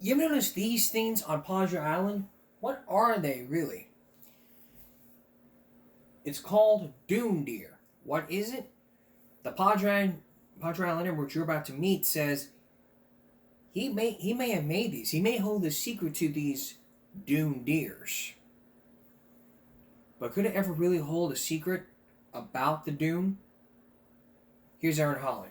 You ever notice these things on Padre Island? What are they really? It's called dune deer. What is it? The Padre Islander, which you're about to meet, says he may have made these. He may hold the secret to these dune deers. But could it ever really hold a secret about the dune? Here's Aaron Holly.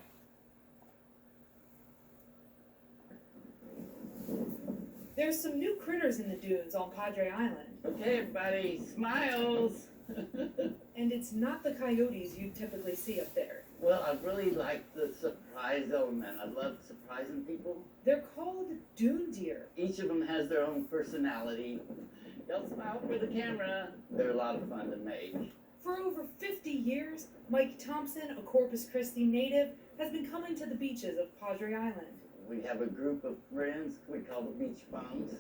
There's some new critters in the dunes on Padre Island. Okay, everybody, smiles. And it's not the coyotes you'd typically see up there. Well, I really like the surprise element. I love surprising people. They're called dune deer. Each of them has their own personality. They'll smile for the camera. They're a lot of fun to make. For over 50 years, Mike Thompson, a Corpus Christi native, has been coming to the beaches of Padre Island. We have a group of friends we call the Beach Bums,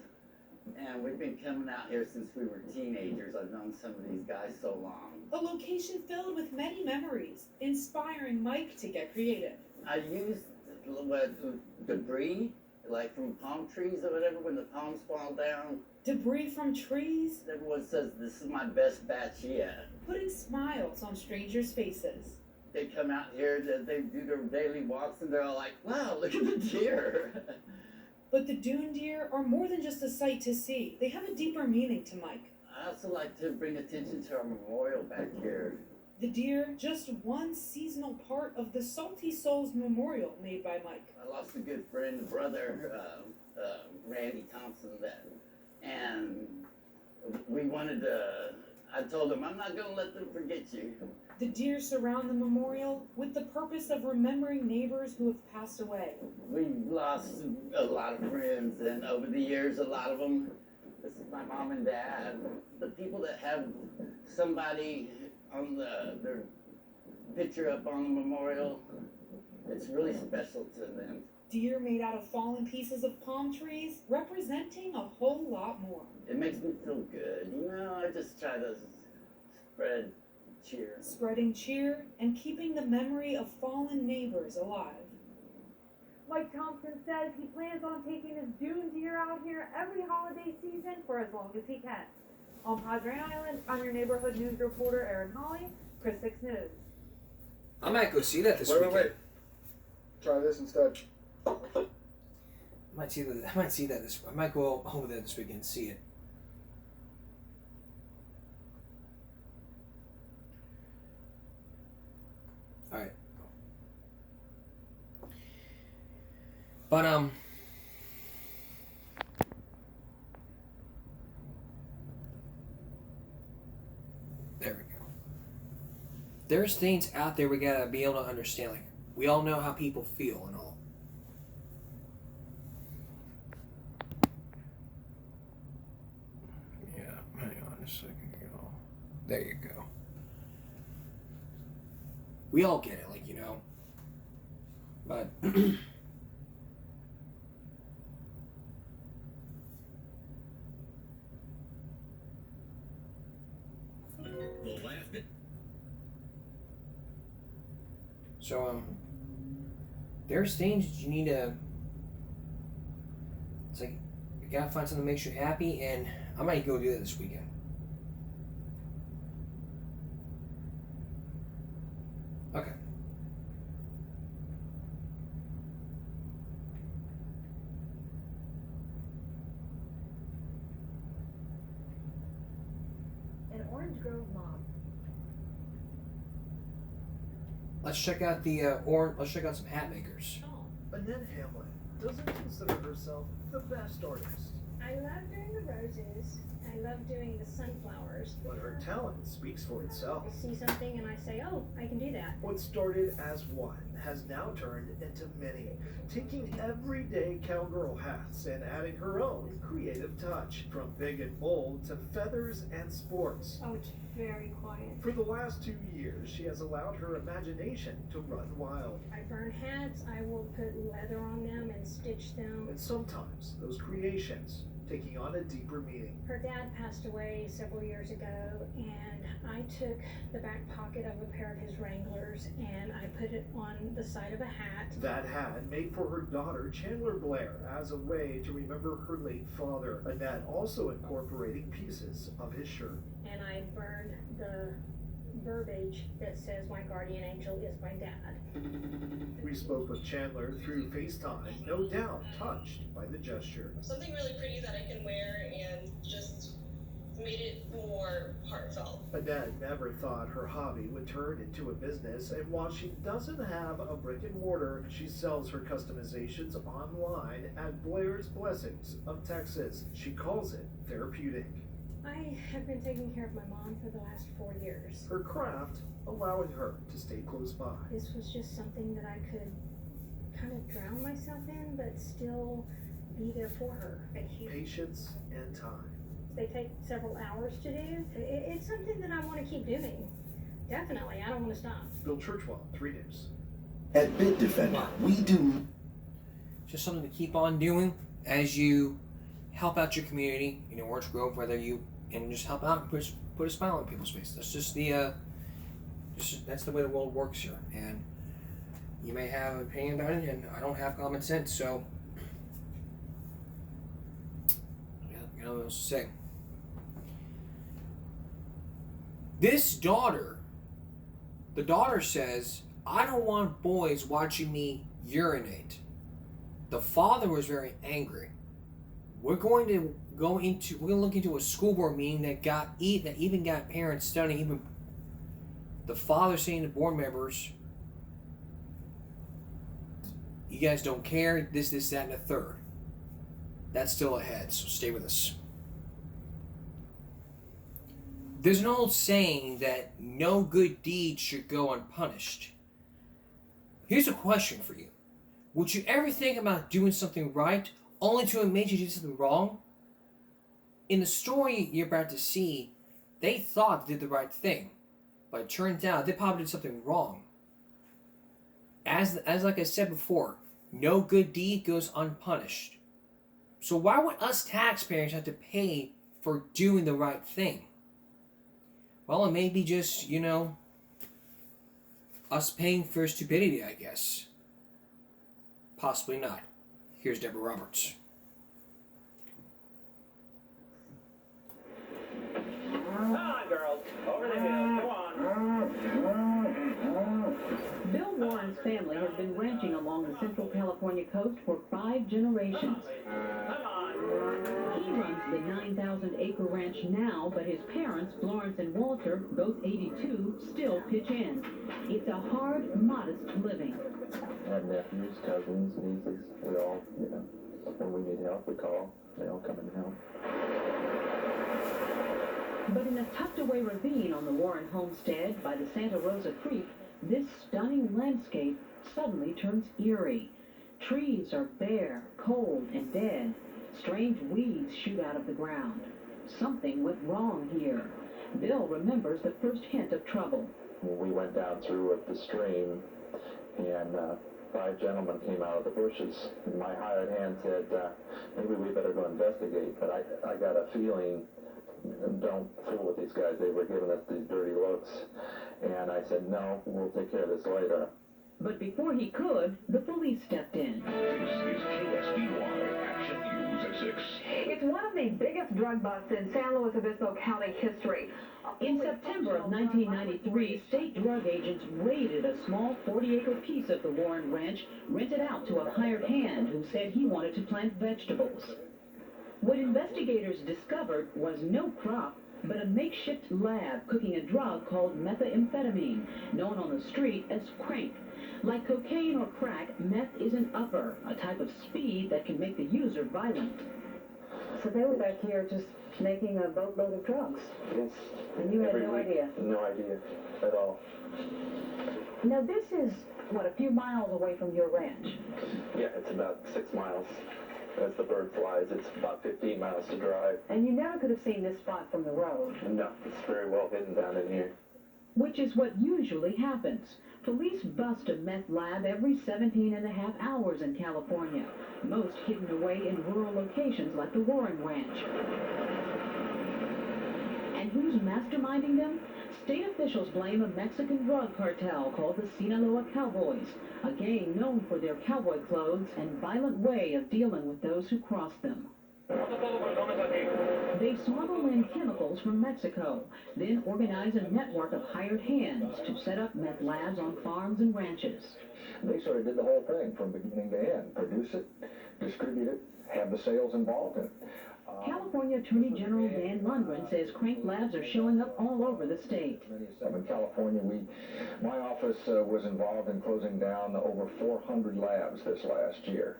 and we've been coming out here since we were teenagers. I've known some of these guys so long. A location filled with many memories, inspiring Mike to get creative. I used debris, like from palm trees or whatever, when the palms fall down. Debris from trees, Everyone says this is my best batch yet. putting smiles on strangers' faces. They come out here, they do their daily walks, and they're all like, wow, look at the deer. But the dune deer are more than just a sight to see. They have a deeper meaning to Mike. I also like to bring attention to our memorial back here. The deer, just one seasonal part of the Salty Souls Memorial made by Mike. I lost a good friend, a brother, Randy Thompson, and we wanted to, I told him, I'm not going to let them forget you. The deer surround the memorial with the purpose of remembering neighbors who have passed away. We lost a lot of friends, and over the years, a lot of them, this is my mom and dad, the people that have somebody on their picture up on the memorial, it's really special to them. Deer made out of fallen pieces of palm trees, representing a whole lot more. It makes me feel good. I just try to spread cheer. Spreading cheer and keeping the memory of fallen neighbors alive. Mike Thompson says he plans on taking his dune deer out here every holiday season for as long as he can. On Padre Island, I'm your neighborhood news reporter, Erin Holly, Chris 6 News. I might go see that this Wait, weekend. Try this instead. I might see that this. I might go over there this weekend and see it. All right. But there we go. There's things out there we gotta be able to understand. Like, we all know how people feel and all. Yeah, hang on a second. There you go. We all get it, but so there's things that you need to. It's like you gotta find something that makes you happy, and I might go do that this weekend. Okay. An Orange Grove mom. Let's check out let's check out some hat makers. Annette Hamlin doesn't consider herself the best artist, I love doing the roses. I love doing the sunflowers. but her talent speaks for itself. I see something and I say, oh, I can do that. What started as one has now turned into many, taking everyday cowgirl hats and adding her own creative touch, from big and bold to feathers and sports. Oh, it's very quiet. For the last 2 years, she has allowed her imagination to run wild. I burn hats, I will put leather on them and stitch them. And sometimes those creations taking on a deeper meaning. Her dad passed away several years ago, and I took the back pocket of a pair of his Wranglers and I put it on the side of a hat. That hat made for her daughter Chandler Blair as a way to remember her late father. Annette also incorporating pieces of his shirt. And I burned the verbiage that says my guardian angel is my dad. We spoke with Chandler through FaceTime, no doubt touched by the gesture. Something really pretty that I can wear and just made it more heartfelt. Annette never thought her hobby would turn into a business, and while she doesn't have a brick and mortar, she sells her customizations online at Blair's Blessings of Texas. She calls it therapeutic. I have been taking care of my mom for the last 4 years. Her craft allowing her to stay close by. This was just something that I could kind of drown myself in, but still be there for her. Patience and time. They take several hours to do. It's something that I want to keep doing. Definitely, I don't want to stop. Bill Churchwell, 3 News. At Bitdefender, we do Just something to keep on doing as you help out your community in Orange Grove, whether you and just help out and put a smile on people's faces. That's just the that's the way the world works here. And you may have an opinion about it, and I don't have common sense, so yeah, you know what else to say. This daughter, the daughter says, I don't want boys watching me urinate. The father was very angry. We're going to look into a school board meeting that even got parents studying, even the father saying to board members, you guys don't care, this, that, and the third. That's still ahead, so stay with us. There's an old saying that no good deed should go unpunished. Here's a question for you. Would you ever think about doing something right only to admit you did something wrong? In the story you're about to see, they thought they did the right thing, but it turns out they probably did something wrong. As like I said before, no good deed goes unpunished. So why would us taxpayers have to pay for doing the right thing? Well, it may be just, us paying for stupidity, I guess. Possibly not. Here's Deborah Roberts. Come on, girls. Over the hill. Go on. Bill Warren's family has been ranching along the Central California coast for 5 generations. Come on. He runs the 9,000-acre ranch now, but his parents, Florence and Walter, both 82, still pitch in. It's a hard, modest living. I have nephews, cousins, nieces. We all, when we need help, we call. They all come and help. But in a tucked-away ravine on the Warren homestead by the Santa Rosa Creek, this stunning landscape suddenly turns eerie. Trees are bare, cold, and dead. Strange weeds shoot out of the ground. Something went wrong here. Bill remembers the first hint of trouble. We went down through the stream, and 5 gentlemen came out of the bushes. And my hired hand said, maybe we better go investigate. But I got a feeling, don't fool with these guys. They were giving us these dirty looks. And I said, no, we'll take care of this later. But before he could, the police stepped in. This is KSDY Action News at 6. It's one of the biggest drug busts in San Luis Obispo County history. In September of 1993, state drug agents raided a small 40-acre piece of the Warren Ranch, rented out to a hired hand who said he wanted to plant vegetables. What investigators discovered was no crop, but a makeshift lab cooking a drug called methamphetamine, known on the street as crank. Like cocaine or crack, meth is an upper, a type of speed that can make the user violent. So they were back here just making a boatload of drugs. Yes. And you had no idea? No idea at all. Now this is, what, a few miles away from your ranch? Yeah, it's about 6 miles. As the bird flies, it's about 15 miles to drive. And you never could have seen this spot from the road? No, it's very well hidden down in here. which is what usually happens. Police bust a meth lab every 17.5 hours in California, most hidden away in rural locations like the Warren Ranch. And who's masterminding them? State officials blame a Mexican drug cartel called the Sinaloa Cowboys, a gang known for their cowboy clothes and violent way of dealing with those who cross them. They smuggle in chemicals from Mexico, then organize a network of hired hands to set up meth labs on farms and ranches. They sort of did the whole thing from beginning to end. Produce it, distribute it, have the sales involved in it. California Attorney General Dan Lundgren says crank labs are showing up all over the state. In California, my office was involved in closing down over 400 labs this last year.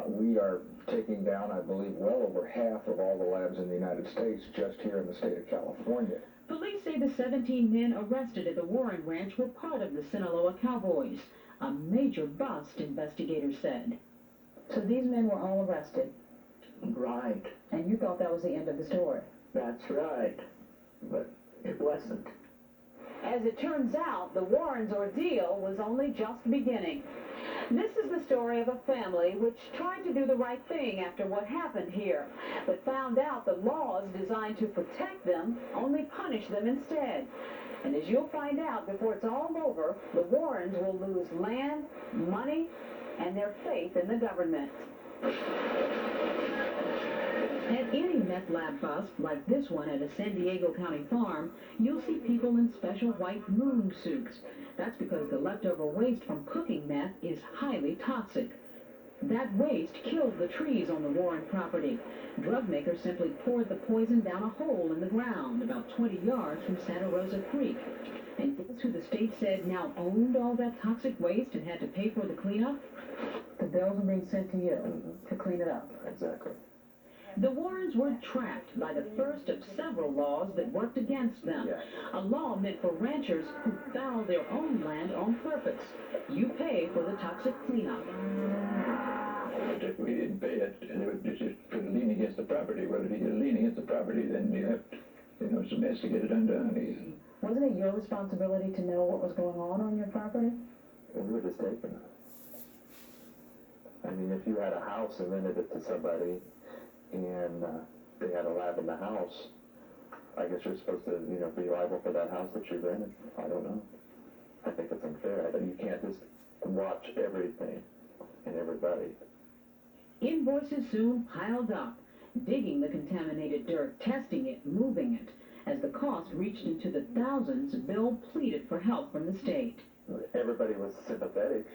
We are taking down, I believe, well over half of all the labs in the United States just here in the state of California. Police say the 17 men arrested at the Warren Ranch were part of the Sinaloa Cowboys. A major bust, investigators said. So these men were all arrested, Right. and you thought that was the end of the story? That's right. But it wasn't. As it turns out, the Warrens' ordeal was only just beginning. This is the story of a family which tried to do the right thing after what happened here, but found out the laws designed to protect them only punish them instead. And as you'll find out before it's all over, the Warrens will lose land, money, and their faith in the government. At any meth lab bust, like this one at a San Diego County farm, you'll see people in special white moon suits. That's because the leftover waste from cooking meth is highly toxic. That waste killed the trees on the Warren property. Drug makers simply poured the poison down a hole in the ground about 20 yards from Santa Rosa Creek. And guess who the state said now owned all that toxic waste and had to pay for the cleanup? The bills are being sent to you to clean it up. Exactly. The Warrens were trapped by the first of several laws that worked against them. A law meant for ranchers who foul their own land on purpose. You pay for the toxic cleanup. If we didn't pay it, and it would just put a lien against the property. Well, if you get a lien against the property, then you have, it's a mess to get it undone. Wasn't it your responsibility to know what was going on your property? We were just taking it. I mean, if you had a house and rented it to somebody, and they had a lab in the house, I guess you're supposed to, be liable for that house that you rented. I don't know. I think it's unfair. You can't just watch everything and everybody. Invoices soon piled up, digging the contaminated dirt, testing it, moving it. As the cost reached into the thousands, Bill pleaded for help from the state. Everybody was sympathetic.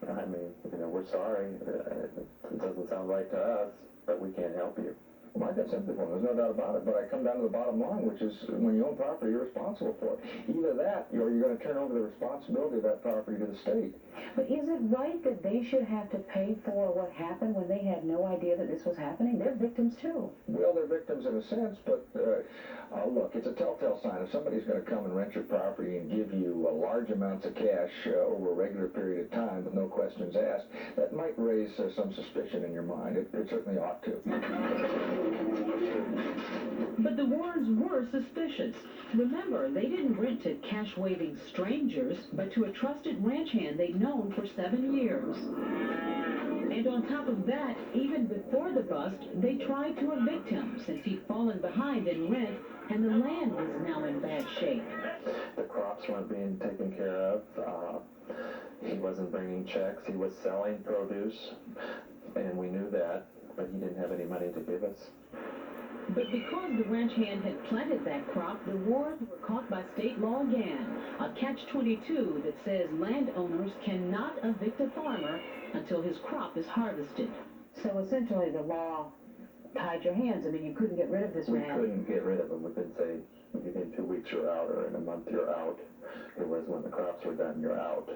I mean, we're sorry. It doesn't sound right to us, but we can't help you. Well, I got sympathy for them, there's no doubt about it, but I come down to the bottom line, which is when you own property, you're responsible for it. Either that, or you're going to turn over the responsibility of that property to the state. But is it right that they should have to pay for what happened when they had no idea that this was happening? They're victims too. Well, they're victims in a sense, but look, it's a telltale sign. If somebody's going to come and rent your property and give you large amounts of cash over a regular period of time with no questions asked, that might raise some suspicion in your mind. It certainly ought to. But the Warrens were suspicious. Remember, they didn't rent to cash-waving strangers, but to a trusted ranch hand they'd known for 7 years. And on top of that, even before the bust, they tried to evict him since he'd fallen behind in rent and the land was now in bad shape. The crops weren't being taken care of. He wasn't bringing checks. He was selling produce, and we knew that, but he didn't have any money to give us. But because the ranch hand had planted that crop, the Warrens were caught by state law again, a catch-22 that says landowners cannot evict a farmer until his crop is harvested. So essentially the law tied your hands. I mean, you couldn't get rid of this man. We couldn't get rid of him within, say, within 2 weeks you're out, or in a month you're out. It was when the crops were done, you're out.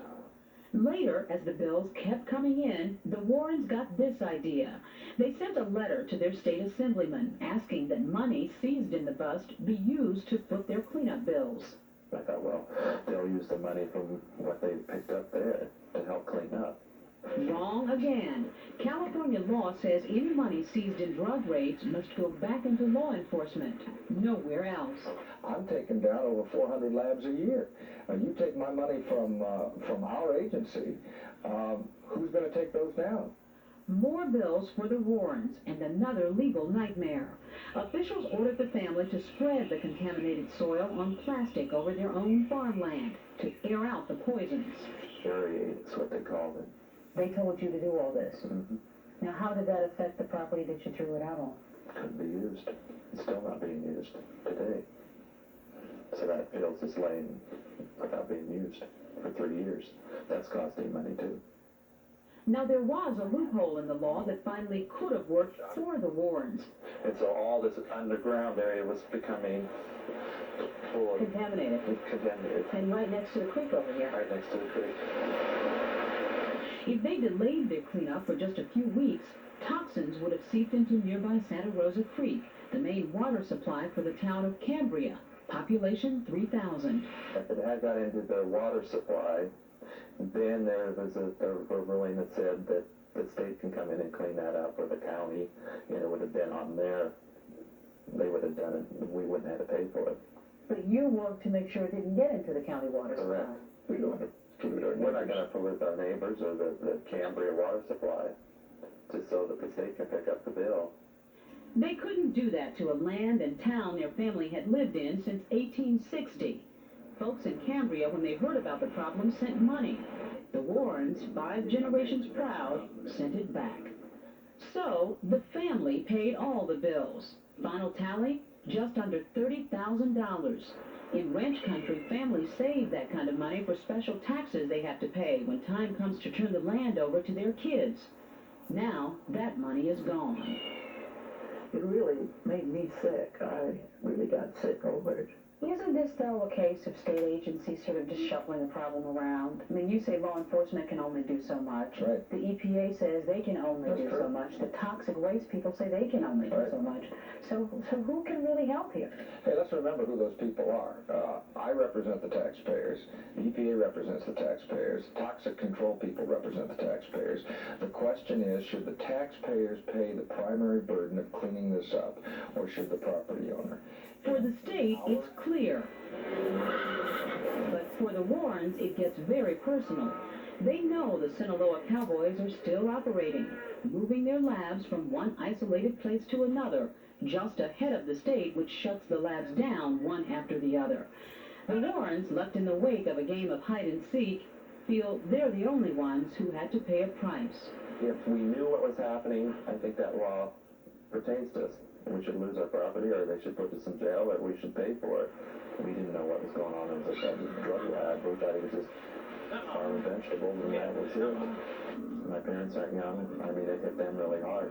Later, as the bills kept coming in, the Warrens got this idea. They sent a letter to their state assemblyman asking that money seized in the bust be used to foot their cleanup bills. I thought, well, they'll use the money from what they picked up there to help clean up. Wrong again. California law says any money seized in drug raids must go back into law enforcement, nowhere else. I'm taking down over 400 labs a year. You take my money from our agency, who's going to take those down? More bills for the Warrens and another legal nightmare. Officials ordered the family to spread the contaminated soil on plastic over their own farmland to air out the poisons. Aerate is what they called it. They told you to do all this. Mm-hmm. Now, how did that affect the property that you threw it out on? Couldn't be used. It's still not being used today. So that field's just laying without being used for 3 years. That's costing money too. Now, there was a loophole in the law that finally could have worked for the Warrens. And so all this underground area was becoming full of Contaminated. contaminated. And right next to the creek over here. Right next to the creek. If they delayed their cleanup for just a few weeks, toxins would have seeped into nearby Santa Rosa Creek, the main water supply for the town of Cambria, population 3,000. If it had got into the water supply, then there was a ruling that said that the state can come in and clean that up, or the county, and it would have been on there. They would have done it. We wouldn't have to pay for it. But you worked to make sure it didn't get into the county water supply. Correct. We don't have to pollute our neighbors. We're not going to pollute our neighbors or the Cambria water supply, just so that the state can pick up the bill. They couldn't do that to a land and town their family had lived in since 1860. Folks in Cambria, when they heard about the problem, sent money. The Warrens, 5 generations proud, sent it back. So, the family paid all the bills. Final tally, just under $30,000. In ranch country, families save that kind of money for special taxes they have to pay when time comes to turn the land over to their kids. Now, that money is gone. It really made me sick. I really got sick over it. Isn't this, though, a case of state agencies sort of just shuffling the problem around? I mean, you say law enforcement can only do so much. Right. The EPA says they can only do so much. The toxic waste people say they can only do so much. So who can really help here? Hey, let's remember who those people are. I represent the taxpayers. The EPA represents the taxpayers. Toxic control people represent the taxpayers. The question is, should the taxpayers pay the primary burden of cleaning this up, or should the property owner? For the state, it's clear. But for the Warrens, it gets very personal. They know the Sinaloa Cowboys are still operating, moving their labs from one isolated place to another, just ahead of the state, which shuts the labs down one after the other. The Warrens, left in the wake of a game of hide-and-seek, feel they're the only ones who had to pay a price. If we knew what was happening, I think that law pertains to us. We should lose our property, or they should put us in jail, or we should pay for it. We didn't know what was going on in the drug lab. We thought it was just farming vegetables, and that was it. My parents aren't young. I mean, it hit them really hard.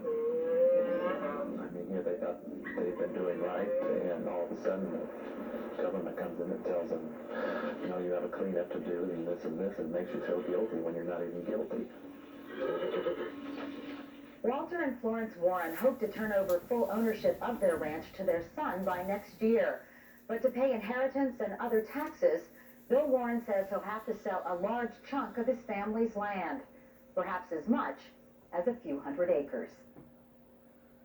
I mean, here they thought they've been doing right, and all of a sudden the government comes in and tells them, you know, you have a cleanup to do, and this, and makes you feel guilty when you're not even guilty. Walter and Florence Warren hope to turn over full ownership of their ranch to their son by next year. But to pay inheritance and other taxes, Bill Warren says he'll have to sell a large chunk of his family's land, perhaps as much as a few hundred acres.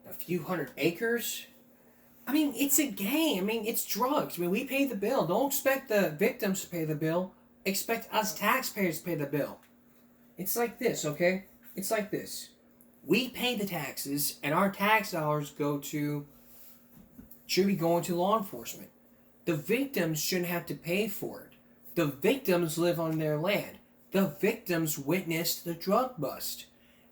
A few hundred acres? I mean, it's a game. I mean, it's drugs. I mean, we pay the bill. Don't expect the victims to pay the bill. Expect us taxpayers to pay the bill. It's like this, okay? It's like this. We pay the taxes, and our tax dollars should be going to law enforcement. The victims shouldn't have to pay for it. The victims live on their land. The victims witnessed the drug bust.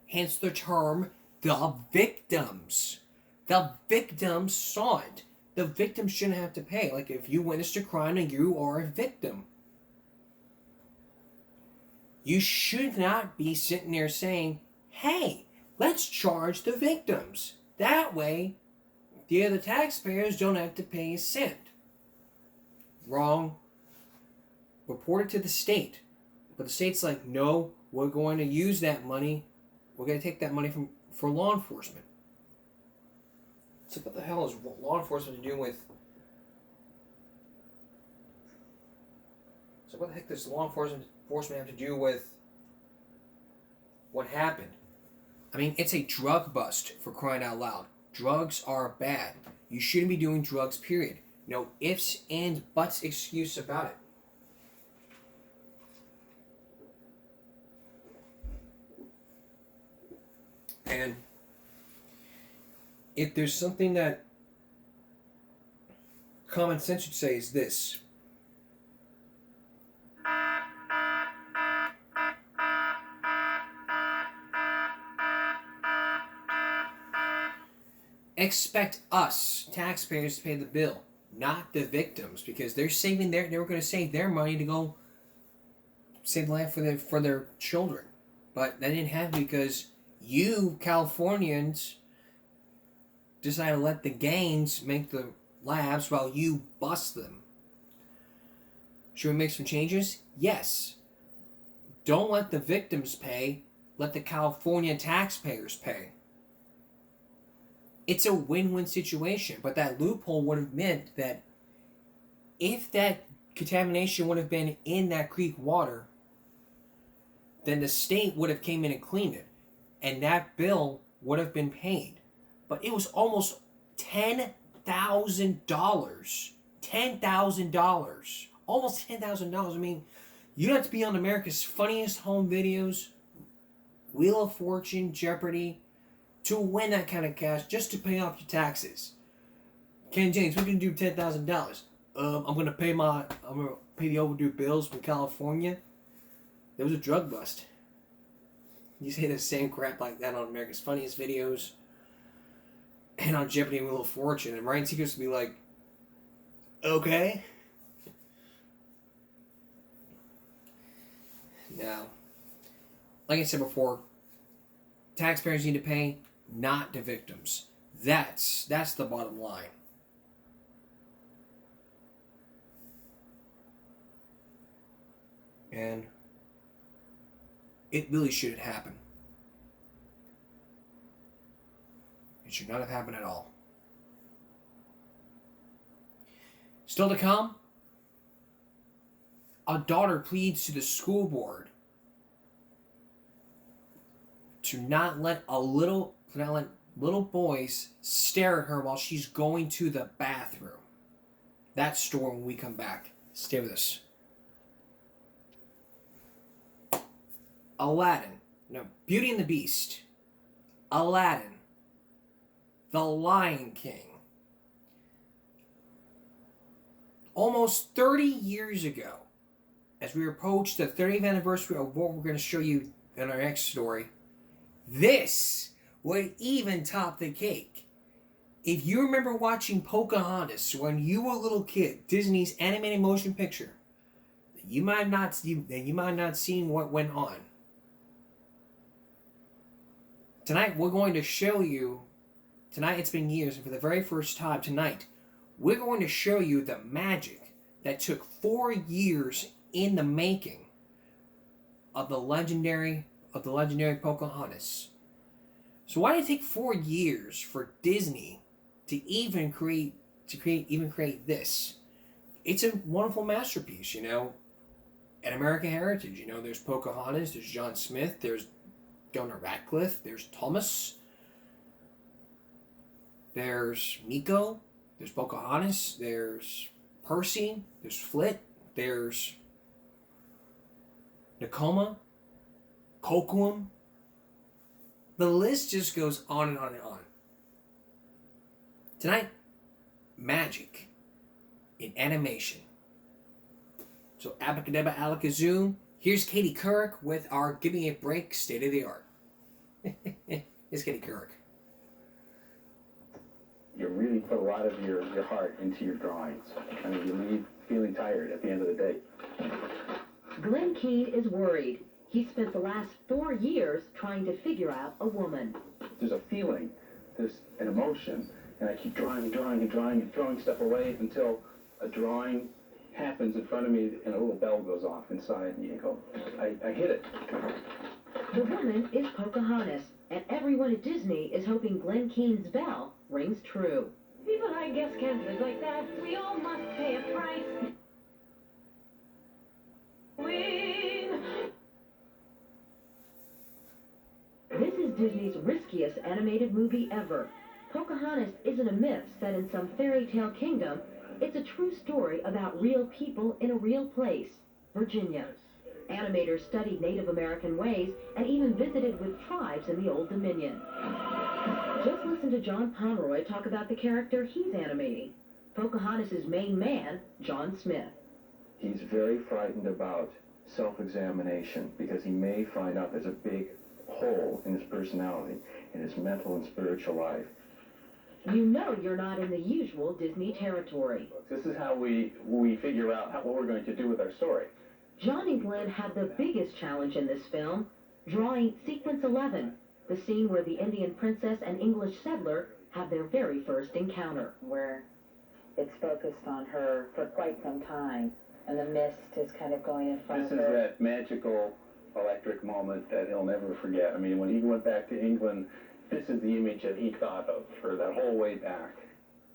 Hence the term, the victims. The victims saw it. The victims shouldn't have to pay. Like if you witnessed a crime and you are a victim. You should not be sitting there saying, hey, let's charge the victims. That way, the other taxpayers don't have to pay a cent. Wrong. Report it to the state. But the state's like, no, we're going to use that money. We're going to take that money for law enforcement. So what the hell is law enforcement to do with... So what the heck does law enforcement have to do with what happened. I mean, it's a drug bust, for crying out loud. Drugs are bad. You shouldn't be doing drugs, period. No ifs and buts excuse about it. And if there's something that common sense should say is this. Expect us, taxpayers, to pay the bill, not the victims, because they're saving they were going to save their money to go save the land for their children. But that didn't happen because you, Californians, decided to let the gangs make the labs while you bust them. Should we make some changes? Yes. Don't let the victims pay. Let the California taxpayers pay. It's a win-win situation, but that loophole would have meant that if that contamination would have been in that creek water, then the state would have came in and cleaned it, and that bill would have been paid. But it was almost $10,000. $10,000. Almost $10,000. I mean, you have to be on America's Funniest Home Videos, Wheel of Fortune, Jeopardy, to win that kind of cash just to pay off your taxes. Ken James, we're gonna do $10,000. I'm gonna pay the overdue bills from California. There was a drug bust. You say the same crap like that on America's Funniest Videos and on Jeopardy and Wheel of Fortune, and Ryan Seacrest would be like, okay. Now, like I said before, taxpayers need to pay, not the victims. That's the bottom line. And it really shouldn't happen. It should not have happened at all. Still to come, a daughter pleads to the school board to not let little boys stare at her while she's going to the bathroom. That story when we come back. Stay with us. Aladdin. No, Beauty and the Beast. Aladdin. The Lion King. Almost 30 years ago, as we approach the 30th anniversary of what we're going to show you in our next story, this would even top the cake. If you remember watching Pocahontas when you were a little kid, Disney's animated motion picture, you might not seen what went on. Tonight we're going to show you. Tonight it's been years, and for the very first time tonight, we're going to show you the magic that took 4 years in the making of the legendary Pocahontas. So why did it take 4 years for Disney to even create this? It's a wonderful masterpiece, you know. An American heritage, you know. There's Pocahontas, there's John Smith, there's Governor Ratcliffe, there's Thomas, there's Nico, there's Pocahontas, there's Percy, there's Flit, there's Nakoma, Kocoum. The list just goes on and on and on. Tonight, magic in animation. So, abracadabra, alakazoo. Here's Katie Couric with our Give Me a Break State of the Art. Here's Katie Couric. You really put a lot of your heart into your drawings. I mean, you leave feeling tired at the end of the day. Glenn Keane is worried. He spent the last 4 years trying to figure out a woman. There's a feeling, there's an emotion, and I keep drawing and throwing stuff away until a drawing happens in front of me and a little bell goes off inside and you go, I hit it. The woman is Pocahontas, and everyone at Disney is hoping Glenn Keane's bell rings true. People, I guess, can't live like that. We all must pay a price. Disney's riskiest animated movie ever. Pocahontas isn't a myth set in some fairy tale kingdom. It's a true story about real people in a real place, Virginia. Animators studied Native American ways and even visited with tribes in the Old Dominion. Just listen to John Pomeroy talk about the character he's animating, Pocahontas' main man, John Smith. He's very frightened about self-examination because he may find out there's a big hole in his personality, in his mental and spiritual life. You know you're not in the usual Disney territory. This is how we figure out what we're going to do with our story. John and Glenn had the biggest challenge in this film, drawing Sequence 11, the scene where the Indian princess and English settler have their very first encounter. Where it's focused on her for quite some time, and the mist is kind of going in front This of is her. that magical electric moment that he'll never forget. I mean, when he went back to England, this is the image that he thought of for that whole way back.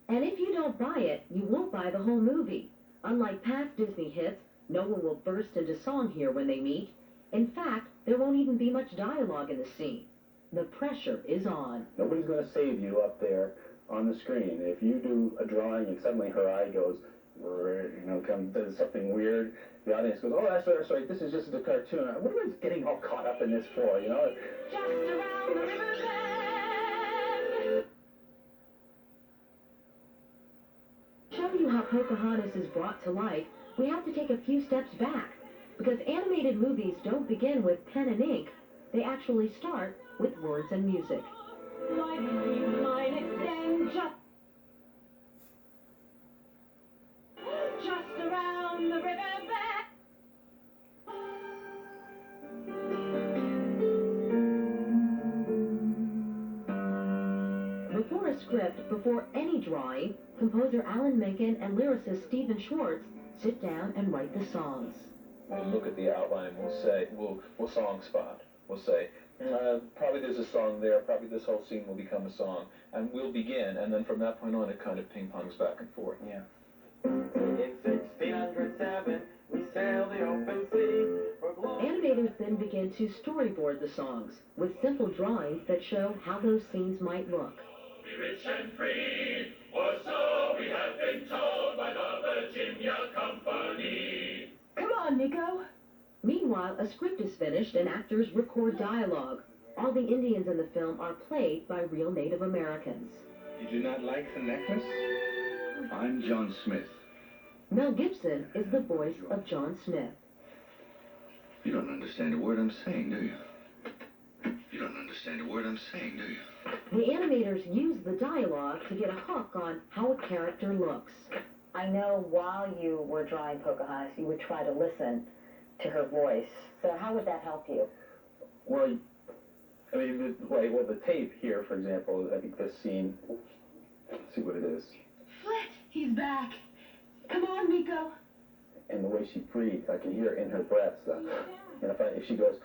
And if you don't buy it, you won't buy the whole movie. Unlike past Disney hits, no one will burst into song here when they meet. In fact, there won't even be much dialogue in the scene. The pressure is on. Nobody's going to save you up there on the screen. If you do a drawing and suddenly her eye goes, does something weird, the audience goes, oh, that's right, this is just a cartoon. What am I getting all caught up in this for, you know? Just around the river bend. To show you how Pocahontas is brought to life, we have to take a few steps back, because animated movies don't begin with pen and ink. They actually start with words and music. Just around the river bend. Before a script, before any drawing, composer Alan Menken and lyricist Stephen Schwartz sit down and write the songs. We'll look at the outline, we'll say, we'll song spot. We'll say, probably there's a song there, probably this whole scene will become a song. And we'll begin, and then from that point on, it kind of ping-pongs back and forth. Yeah. In 1607, we sailed the open sea. Animators then begin to storyboard the songs with simple drawings that show how those scenes might look. Be rich and free, or so we have been told by the Virginia Company. Come on, Nico! Meanwhile, a script is finished and actors record dialogue. All the Indians in the film are played by real Native Americans. You do not like the necklace? I'm John Smith. Mel Gibson is the voice of John Smith. You don't understand a word I'm saying, do you? You don't understand a word I'm saying, do you? The animators use the dialogue to get a hook on how a character looks. I know while you were drawing Pocahontas, you would try to listen to her voice. So how would that help you? Well, I mean, the tape here, for example, I think this scene, let's see what it is. Flit, he's back. Come on, Nico. And the way she breathes, I can hear in her breath. And if she goes,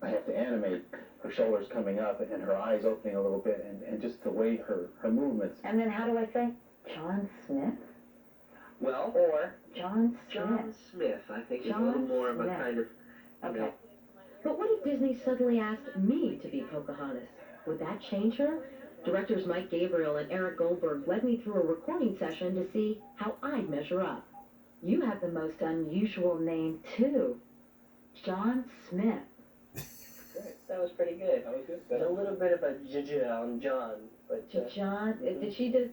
I have to animate her shoulders coming up and her eyes opening a little bit, and just the way her movements. And then how do I say John Smith? Well, Or John Smith. John Smith, I think, is a John little more of a Smith. kind of, Okay. But what if Disney suddenly asked me to be Pocahontas? Would that change her? Directors Mike Gabriel and Eric Goldberg led me through a recording session to see how I'd measure up. You have the most unusual name, too. John Smith. that was pretty good. That was good. There's a little bit of a jaja on John, but... John, did she do,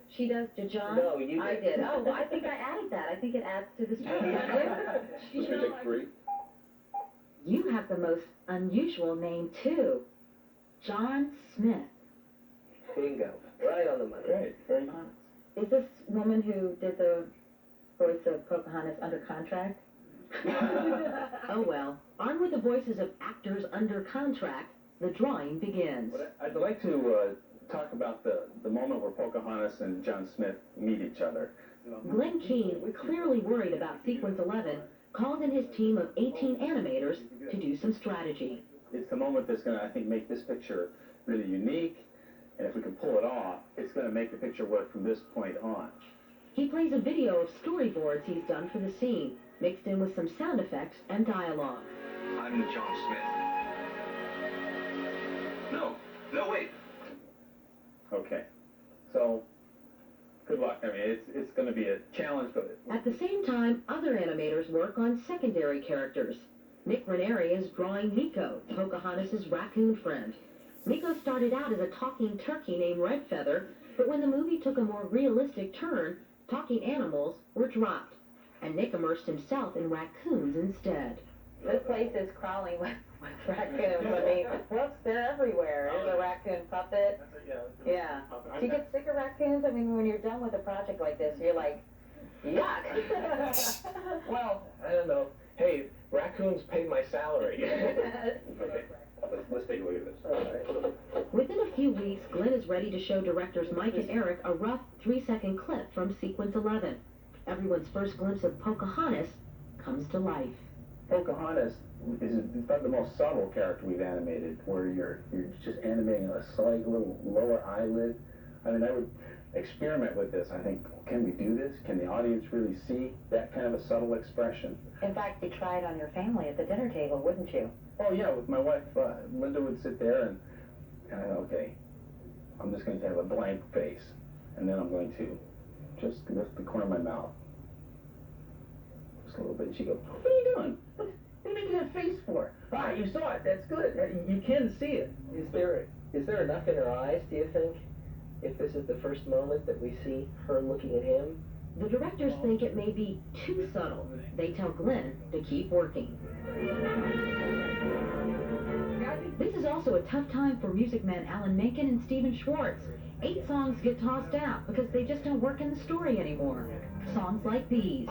John? No, you did. I did. Oh, well, I think I added that. I think it adds to the story. Let's go take 3. You have the most unusual name, too. John Smith. Bingo. Right on the money. Great, very nice. Is this woman who did the voice of Pocahontas under contract? Oh well, on with the voices of actors under contract, the drawing begins. I'd like to talk about the moment where Pocahontas and John Smith meet each other. Glenn Keane, clearly worried about Sequence 11, called in his team of 18 animators to do some strategy. It's the moment that's going to, I think, make this picture really unique, and if we can pull it off, it's going to make the picture work from this point on. He plays a video of storyboards he's done for the scene, mixed in with some sound effects and dialogue. I'm John Smith. No, No, wait. Okay. So, good luck. I mean, it's going to be a challenge, but... At the same time, other animators work on secondary characters. Nick Ranieri is drawing Nico, Pocahontas' raccoon friend. Nico started out as a talking turkey named Red Feather, but when the movie took a more realistic turn, talking animals were dropped, and Nick immersed himself in raccoons instead. This place is crawling with raccoons. I mean, whoops, they're everywhere. There's a raccoon puppet. Yeah. Do you get sick of raccoons? I mean, when you're done with a project like this, you're like, yuck. Well, I don't know. Hey, raccoons pay my salary. Okay, let's take a look at this. Within a few weeks, Glenn is ready to show directors Mike and Eric a rough 3-second clip from Sequence 11. Everyone's first glimpse of Pocahontas comes to life. Pocahontas is probably the most subtle character we've animated, where you're just animating a slight little lower eyelid. I mean, I would experiment with this. I think, can we do this? Can the audience really see that kind of a subtle expression? In fact, you try it on your family at the dinner table, wouldn't you? Oh yeah, with my wife, Linda would sit there and okay, I'm just going to have a blank face, and then I'm going to just lift the corner of my mouth. Just a little bit. And she goes, what are you doing? What are you making that face for? Ah, you saw it. That's good. You can see it. Is there enough in her eyes, do you think, if this is the first moment that we see her looking at him? The directors think it may be too subtle. They tell Glenn to keep working. This is also a tough time for music men Alan Menken and Stephen Schwartz. 8 songs get tossed out because they just don't work in the story anymore. Songs like these.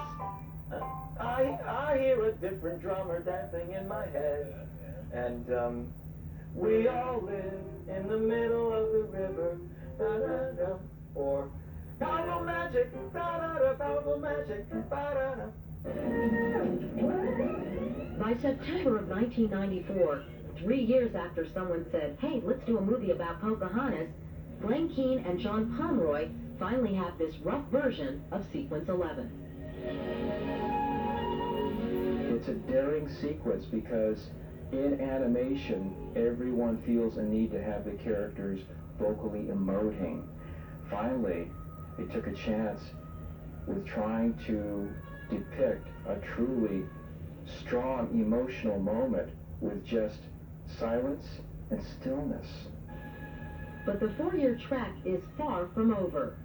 I hear a different drummer dancing in my head. And, we all live in the middle of the river. Da-da-da. Or, powerful magic, da-da-da, powerful magic, da-da-da. By September of 1994, 3 years after someone said, hey, let's do a movie about Pocahontas, Glenn Keane and John Pomeroy finally have this rough version of Sequence 11. It's a daring sequence because in animation, everyone feels a need to have the characters vocally emoting. Finally, they took a chance with trying to depict a truly strong emotional moment with just silence and stillness. But the 4-year track is far from over.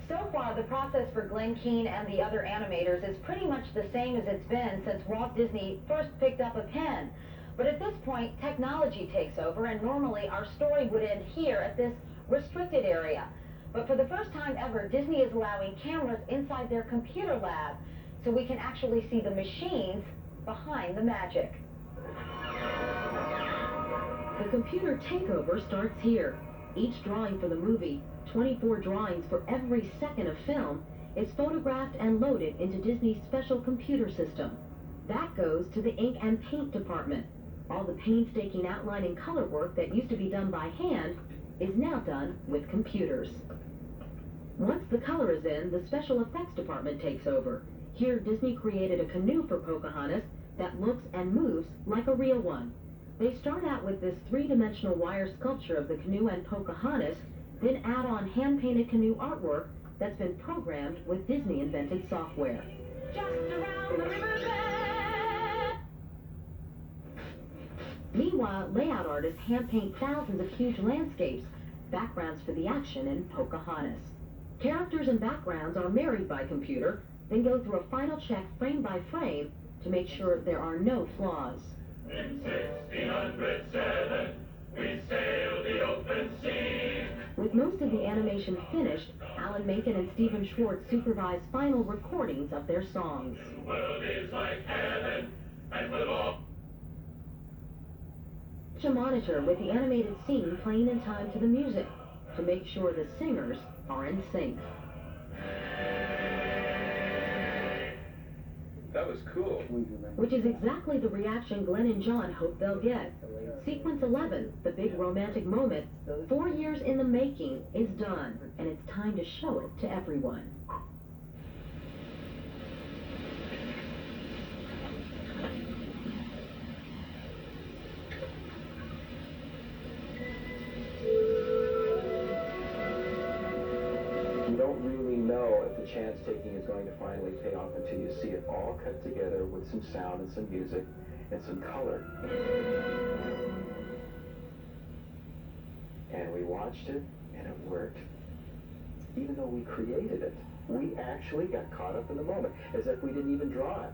So far, the process for Glenn Keane and the other animators is pretty much the same as it's been since Walt Disney first picked up a pen. But at this point, technology takes over, and normally our story would end here at this restricted area. But for the first time ever, Disney is allowing cameras inside their computer lab so we can actually see the machines behind the magic. The computer takeover starts here. Each drawing for the movie, 24 drawings for every second of film, is photographed and loaded into Disney's special computer system. That goes to the ink and paint department. All the painstaking outline and color work that used to be done by hand is now done with computers. Once the color is in, the special effects department takes over. Here, Disney created a canoe for Pocahontas that looks and moves like a real one. They start out with this 3-dimensional wire sculpture of the canoe and Pocahontas, then add on hand-painted canoe artwork that's been programmed with Disney-invented software. Just around the riverbed. Meanwhile, layout artists hand-paint thousands of huge landscapes, backgrounds for the action in Pocahontas. Characters and backgrounds are married by computer, then go through a final check frame by frame to make sure there are no flaws. In 1607, we sailed the open sea. With most of the animation finished, Alan Menken and Stephen Schwartz supervise final recordings of their songs. The world is like heaven, and we'll all... A monitor with the animated scene playing in time to the music to make sure the singers are in sync. That was cool. Which is exactly the reaction Glenn and John hope they'll get. Sequence 11, the big romantic moment, 4 years in the making, is done, and it's time to show it to everyone. chance taking is going to finally pay off until you see it all cut together with some sound and some music and some color. And we watched it, and it worked. Even though we created it, we actually got caught up in the moment, as if we didn't even draw it.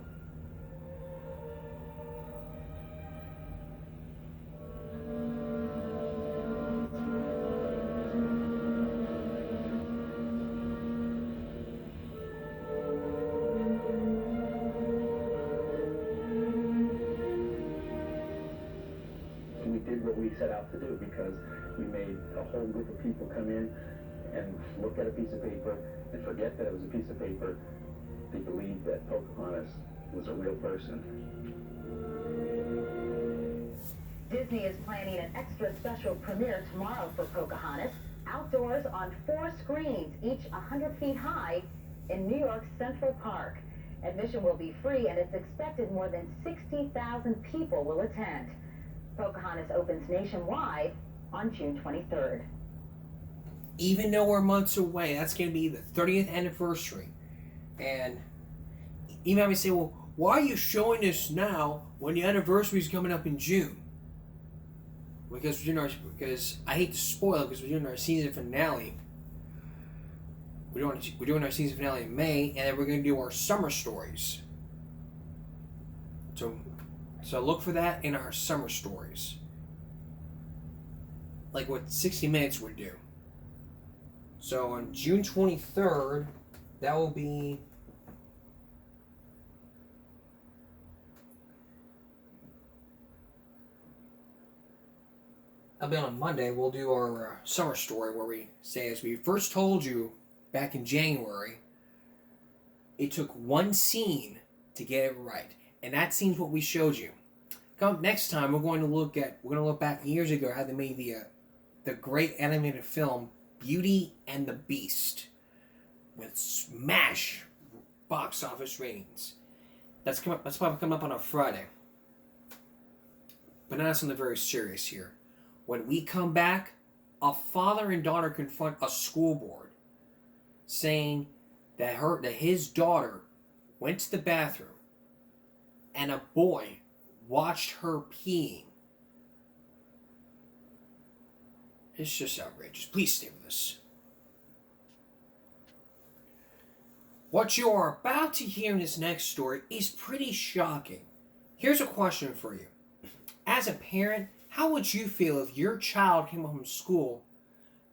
We did what we set out to do because we made a whole group of people come in and look at a piece of paper and forget that it was a piece of paper. They believed that Pocahontas was a real person. Disney is planning an extra special premiere tomorrow for Pocahontas, outdoors on 4 screens, each 100 feet high, in New York's Central Park. Admission will be free, and it's expected more than 60,000 people will attend. Pocahontas opens nationwide on June 23rd. Even though we're months away, that's going to be the 30th anniversary. And you might say, well, why are you showing this now when the anniversary is coming up in June? Because I hate to spoil it, because we're doing our season finale. We're doing our season finale in May, and then we're going to do our summer stories. So look for that in our summer stories. Like what 60 Minutes would do. So on June 23rd, that will be... That'll be on Monday. We'll do our summer story where we say, as we first told you back in January, it took one scene to get it right. And that scene's what we showed you. Come next time, we're going to look back years ago how they made the great animated film Beauty and the Beast with smash box office ratings. That's probably coming up on a Friday. But now something very serious here. When we come back, a father and daughter confront a school board, saying that his daughter went to the bathroom and a boy watched her peeing. It's just outrageous. Please stay with us. What you are about to hear in this next story is pretty shocking. Here's a question for you. As a parent, how would you feel if your child came home from school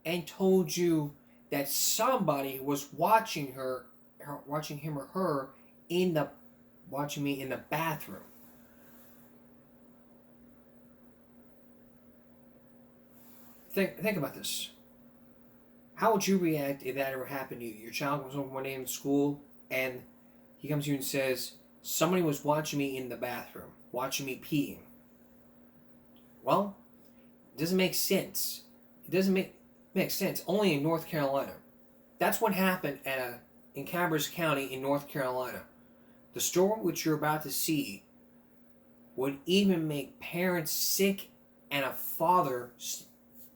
and told you that somebody was watching him or her watching me in the bathroom? Think about this. How would you react if that ever happened to you? Your child comes home one day in school and he comes to you and says, somebody was watching me in the bathroom, watching me peeing. Well, it doesn't make sense. It doesn't make sense. Only in North Carolina. That's what happened in Cabarrus County in North Carolina. The story which you're about to see would even make parents sick, and a father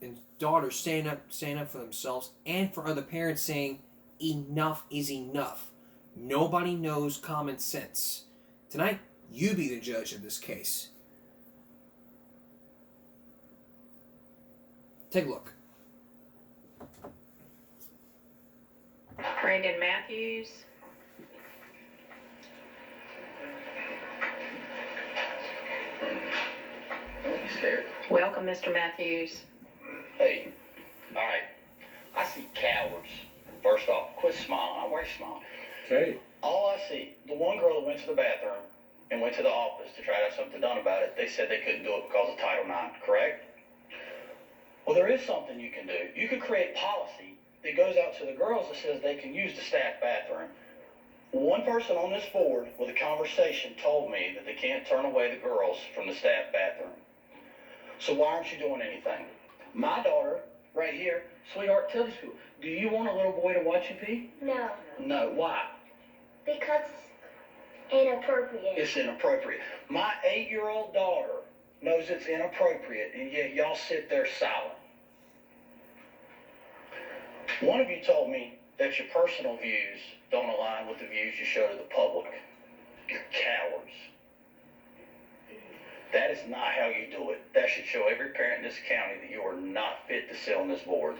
and daughter standing up for themselves, and for other parents saying, enough is enough. Nobody knows common sense. Tonight, you be the judge of this case. Take a look. Brandon Matthews. You scared? Welcome, Mr. Matthews. Hey, alright. I see cowards. First off, quit smiling. I wear smile. Okay. All I see, the one girl that went to the bathroom and went to the office to try to have something done about it, they said they couldn't do it because of Title IX, correct? Well, there is something you can do. You could create policy that goes out to the girls that says they can use the staff bathroom. One person on this board with a conversation told me that they can't turn away the girls from the staff bathroom. So why aren't you doing anything? My daughter, right here, sweetheart, tell these people, do you want a little boy to watch you pee? No, No. Why? because it's inappropriate. It's inappropriate. My 8-year-old daughter knows it's inappropriate, and yet y'all sit there silent. One of you told me that your personal views don't align with the views you show to the public. You're cowards. That is not how you do it. That should show every parent in this county that you are not fit to sit on this board.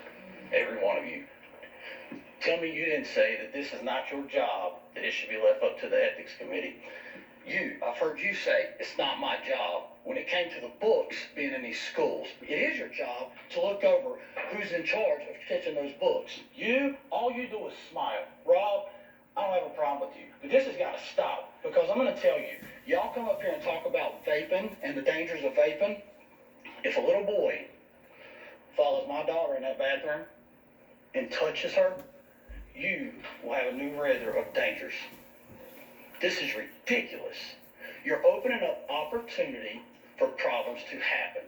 Every one of you. Tell me you didn't say that this is not your job, that it should be left up to the ethics committee. I've heard you say, it's not my job. When it came to the books being in these schools, it is your job to look over who's in charge of catching those books. All you do is smile. Rob, I don't have a problem with you, but this has got to stop, because I'm going to tell you, y'all come up here and talk about vaping and the dangers of vaping. If a little boy follows my daughter in that bathroom and touches her, you will have a new radar of dangers. This is ridiculous. You're opening up opportunity for problems to happen.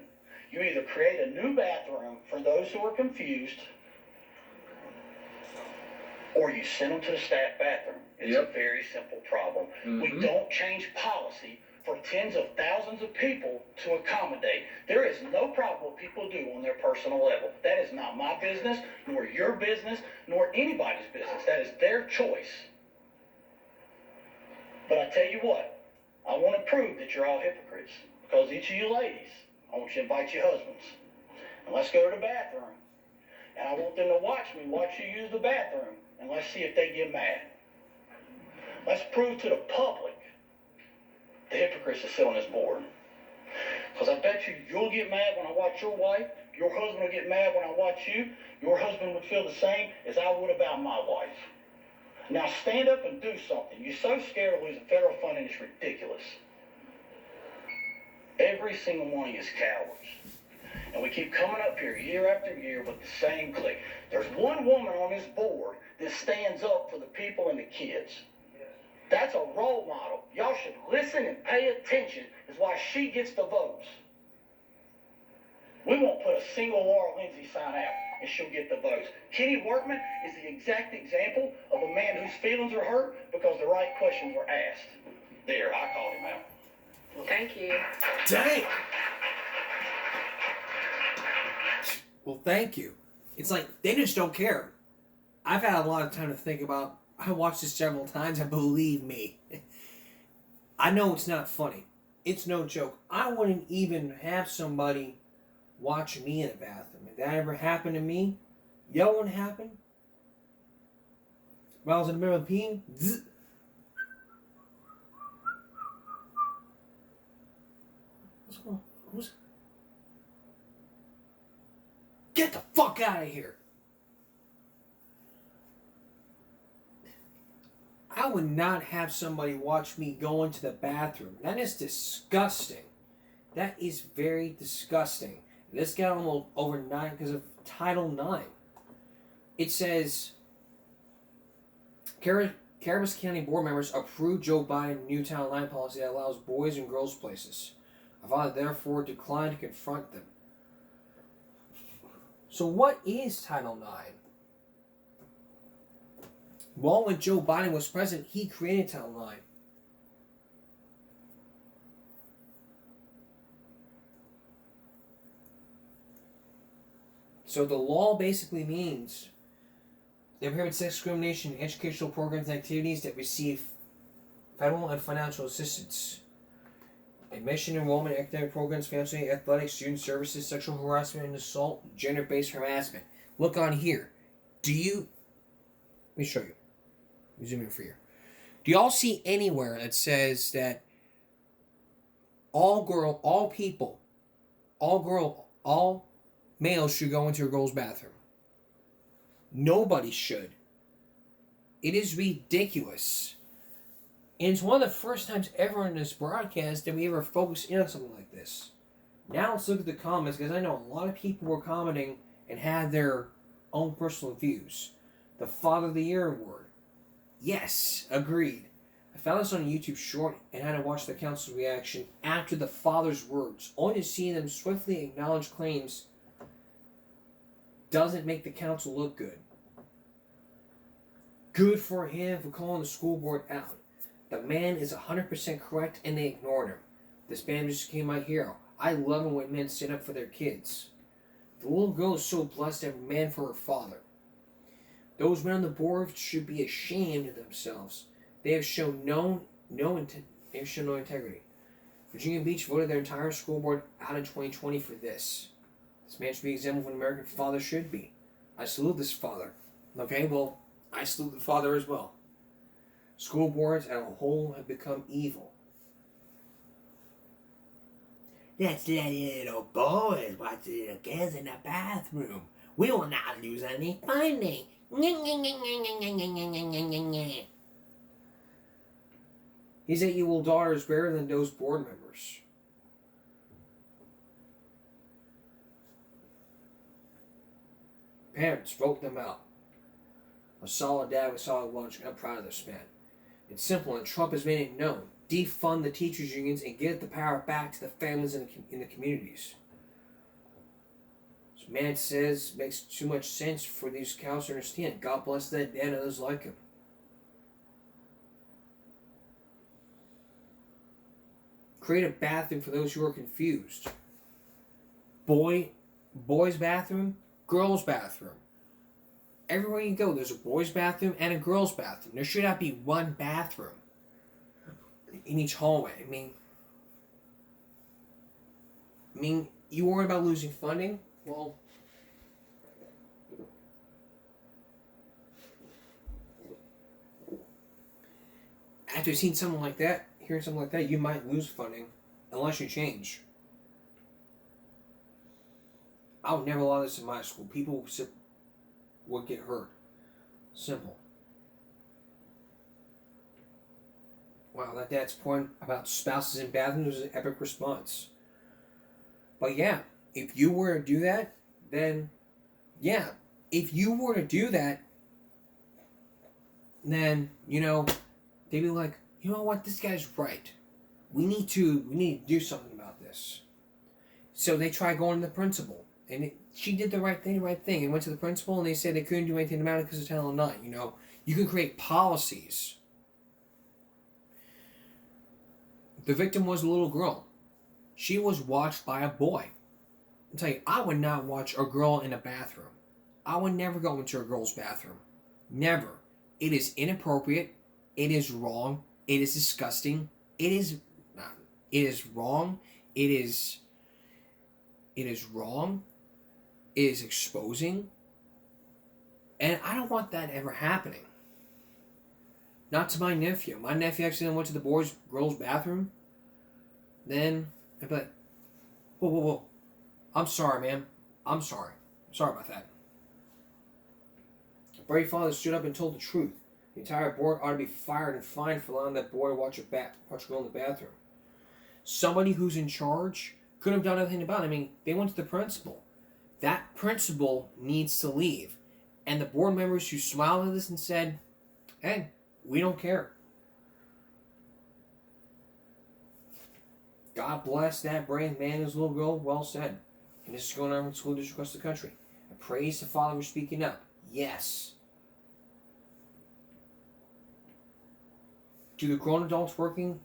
You either create a new bathroom for those who are confused, or you send them to the staff bathroom. It's a very simple problem. We don't change policy for tens of thousands of people to accommodate. There is no problem what people do on their personal level. That is not my business, nor your business, nor anybody's business. That is their choice. But I tell you what, I want to prove that you're all hypocrites. Because each of you ladies, I want you to invite your husbands. And let's go to the bathroom. And I want them to watch me watch you use the bathroom. And let's see if they get mad. Let's prove to the public the hypocrites that sit on this board. Because I bet you'll get mad when I watch your wife. Your husband will get mad when I watch you. Your husband would feel the same as I would about my wife. Now stand up and do something. You're so scared of losing federal funding, it's ridiculous. Every single one of you is cowards. And we keep coming up here year after year with the same clique. There's one woman on this board that stands up for the people and the kids. That's a role model. Y'all should listen and pay attention. Is why she gets the votes. We won't put a single Laura Lindsay sign out and she'll get the votes. Kenny Workman is the exact example of a man whose feelings are hurt because the right questions were asked. There, I called him out. Thank you. Dang! Well, thank you. It's like, they just don't care. I've had a lot of time to think about, I watched this several times, and believe me, I know it's not funny. It's no joke. I wouldn't even have somebody watch me in the bathroom. If that ever happened to me, you know what would happen? When I was in the middle of peeing, zzz. What's going on? Get the fuck out of here! I would not have somebody watch me go into the bathroom. That is disgusting. That is very disgusting. This got almost over 9 because of Title IX. It says, Carabosse County board members approved Joe Biden's new Title IX policy that allows boys and girls places. A father therefore declined to confront them. So what is Title IX? Well, when Joe Biden was president, he created Title IX. So the law basically means they prohibit sex discrimination in educational programs and activities that receive federal and financial assistance. Admission, enrollment, academic programs, family, athletics, student services, sexual harassment and assault, gender-based harassment. Look on here. Let me show you. Let me zoom in for you. Do y'all see anywhere that says that all males should go into a girl's bathroom? Nobody should. It is ridiculous. And it's one of the first times ever in this broadcast that we ever focus in on something like this. Now let's look at the comments, because I know a lot of people were commenting and had their own personal views. The Father of the Year Award. Yes, agreed. I found this on a YouTube short and had to watch the council's reaction after the father's words. Only to see them swiftly acknowledge claims doesn't make the council look good. Good for him for calling the school board out. The man is 100% correct and they ignored him. This man just became my hero. I love it when men stand up for their kids. The little girl is so blessed to have a man for her father. Those men on the board should be ashamed of themselves. They have shown no integrity. Virginia Beach voted their entire school board out in 2020 for this. This man should be examined of what an American father should be. I salute this father. Okay, well, I salute the father as well. School boards as a whole have become evil. Let's let little boys watch the little girls in the bathroom. We will not lose any funding. His 8-year-old daughter is better than those board members. Parents, vote them out. A solid dad with solid logic. I'm proud of this man. It's simple, and Trump has made it known. Defund the teachers' unions and give the power back to the families in the communities. This man says makes too much sense for these cows to understand. God bless that dad and others like him. Create a bathroom for those who are confused. Boys' bathroom, girls' bathroom. Everywhere you go, there's a boys' bathroom and a girls' bathroom. There should not be one bathroom in each hallway. I mean, you worry about losing funding? Well, after seeing something like that, hearing something like that, you might lose funding unless you change. I would never allow this in my school. People would get hurt. Simple. Wow, that dad's point about spouses in bathrooms was an epic response. But yeah, if you were to do that, then yeah, if you were to do that, then, you know, they'd be like, you know what, this guy's right. We need to do something about this. So they tried going to the principal. And she did the right thing, and went to the principal, and they said they couldn't do anything about it because of Title IX. You know, you can create policies. The victim was a little girl. She was watched by a boy. I'll tell you, I would not watch a girl in a bathroom. I would never go into a girl's bathroom. Never. It is inappropriate. It is wrong. It is disgusting. It is not. It is wrong. It is wrong. It is exposing. And I don't want that ever happening. Not to my nephew. My nephew actually went to the girls' bathroom. Then I'd be like, whoa. I'm sorry, man. I'm sorry. Sorry about that. A brave father stood up and told the truth. The entire board ought to be fired and fined for allowing that boy to watch a girl in the bathroom. Somebody who's in charge could have done nothing about it. I mean, they went to the principal. That principal needs to leave. And the board members who smiled at this and said, hey, we don't care. God bless that brave man and his little girl. Well said. And this is going on in school districts across the country. I praise the father for speaking up. Yes. Do the grown adults working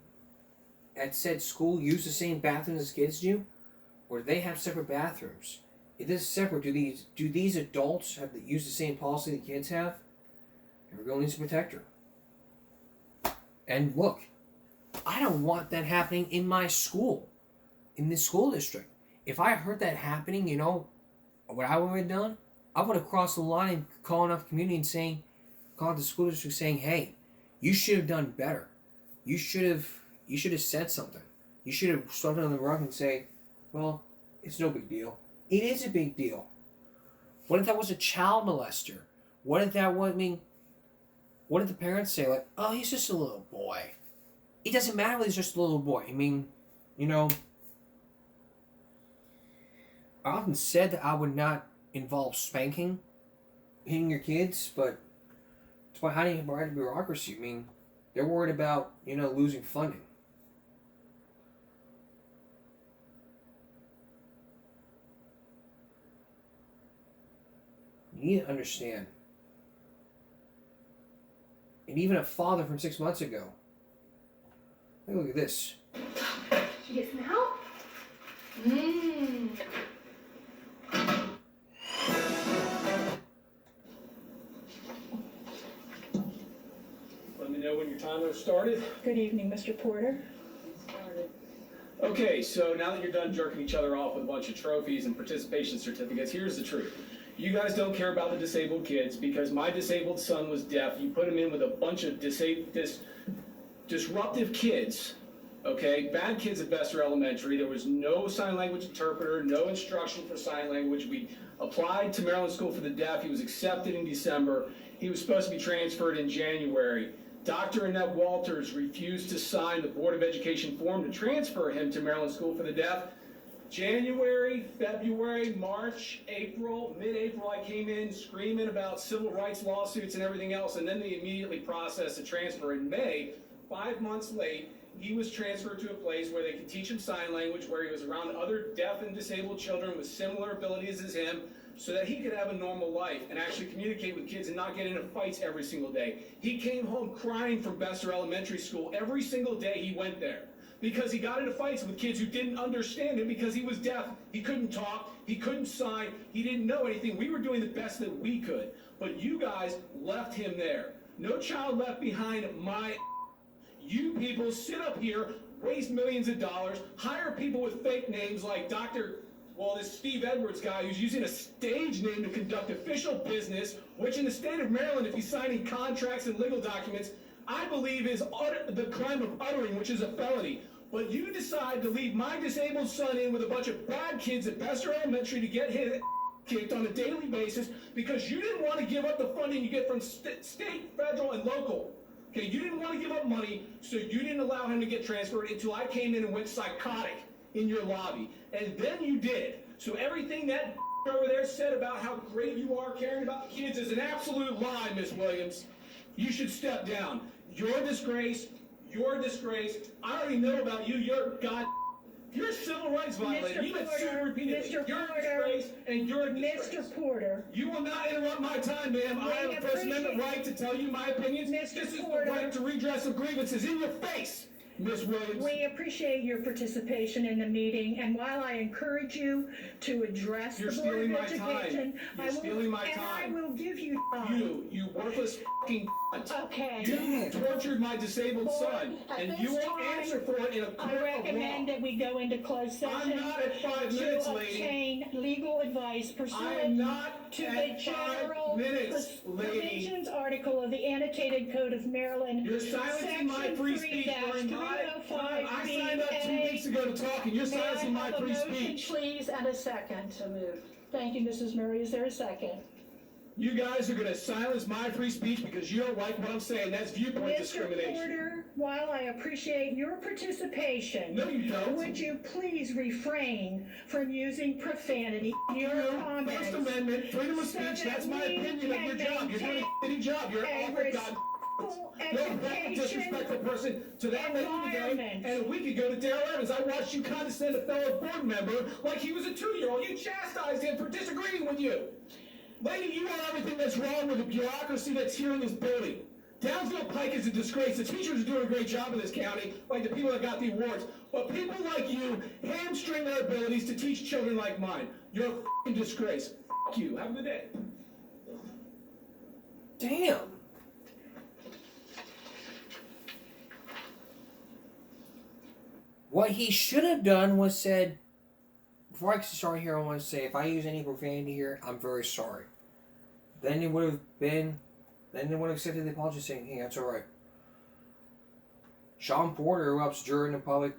at said school use the same bathrooms as kids do? Or do they have separate bathrooms? If this is separate, do these adults have to use the same policy the kids have? Every girl needs a protector. And look, I don't want that happening in my school, in this school district. If I heard that happening, you know, what I would have done? I would have crossed the line and called up the community and called the school district saying, hey, you should have done better. You should have said something. You should have stepped on the rug and say, well, it's no big deal. It is a big deal. What if that was a child molester? What if that was, what did the parents say? Like, oh, he's just a little boy. It doesn't matter if he's just a little boy. I mean, you know, I often said that I would not involve spanking, hitting your kids, but it's why how do you write bureaucracy? I mean, they're worried about, you know, losing funding. You need to understand. And even a father from 6 months ago. Look at this. Should you get some help? know when your timer started? Good evening, Mr. Porter. Okay, so now that you're done jerking each other off with a bunch of trophies and participation certificates, here's the truth. You guys don't care about the disabled kids because my disabled son was deaf. You put him in with a bunch of disruptive kids, okay? Bad kids at Bester Elementary. There was no sign language interpreter, no instruction for sign language. We applied to Maryland School for the Deaf. He was accepted in December. He was supposed to be transferred in January. Dr. Annette Walters refused to sign the Board of Education form to transfer him to Maryland School for the Deaf. January, February, March, April, mid-April, I came in screaming about civil rights lawsuits and everything else, and then they immediately processed a transfer in May. 5 months late, he was transferred to a place where they could teach him sign language, where he was around other deaf and disabled children with similar abilities as him, so that he could have a normal life and actually communicate with kids and not get into fights every single day. He came home crying from Bester Elementary School every single day he went there because he got into fights with kids who didn't understand him because he was deaf. He couldn't talk, he couldn't sign, he didn't know anything. We were doing the best that we could, but you guys left him there. No child left behind. You people sit up here, waste millions of dollars, hire people with fake names like this Steve Edwards guy who's using a stage name to conduct official business, which in the state of Maryland, if he's signing contracts and legal documents, I believe is the crime of uttering, which is a felony. But you decide to leave my disabled son in with a bunch of bad kids at Bester Elementary to get his kicked on a daily basis because you didn't want to give up the funding you get from state, federal, and local. Okay, you didn't want to give up money, so you didn't allow him to get transferred until I came in and went psychotic in your lobby. And then you did. So everything that over there said about how great you are caring about the kids is an absolute lie, Miss Williams. You should step down. You're a disgrace. You're a disgrace. I already know about you. You're a civil rights violator. You've been sued repeatedly. You're a disgrace, and you're a disgrace. Mr. Porter. You will not interrupt my time, ma'am. I have a First Amendment right to tell you my opinions. This is the right to redress of grievances in your face, Miss Williams. We appreciate your participation in the meeting, and while I encourage you to address the Board of Education, I will give you time. You worthless fucking cunt. Okay. You tortured my disabled son, and you won't answer for it in a court of law. I recommend that we go into closed session. I'm not at 5 minutes, lady. To obtain legal advice pursuant to the general provisions article of the Annotated Code of Maryland. You're silencing my free speech during my time. I signed up 2 weeks ago to talk, and you're silencing my free speech. Please, and a second. So moved. Thank you, Mrs. Murray. Is there a second? You guys are going to silence my free speech because you don't like what I'm saying. That's viewpoint discrimination. Mr. Porter, while I appreciate your participation, no, you don't. Would you please refrain from using profanity in your comments? First Amendment, freedom of speech, that's my opinion of your job. You're doing a shitty job. You're an awful god. No disrespectful person to that lady today. And a week ago to Darrell Evans, I watched you condescend a fellow board member like he was a 2-year-old. You chastised him for disagreeing with you. Lady, you know everything that's wrong with the bureaucracy that's here in this building. Downsville Pike is a disgrace. The teachers are doing a great job in this county, like the people that got the awards. But people like you hamstring their abilities to teach children like mine. You're a f***ing disgrace. F*** you. Have a good day. Damn. What he should have done was said, before I start here, I want to say, if I use any profanity here, I'm very sorry. Then it would have accepted the apology saying, hey, that's alright. Sean Porter erupts during the public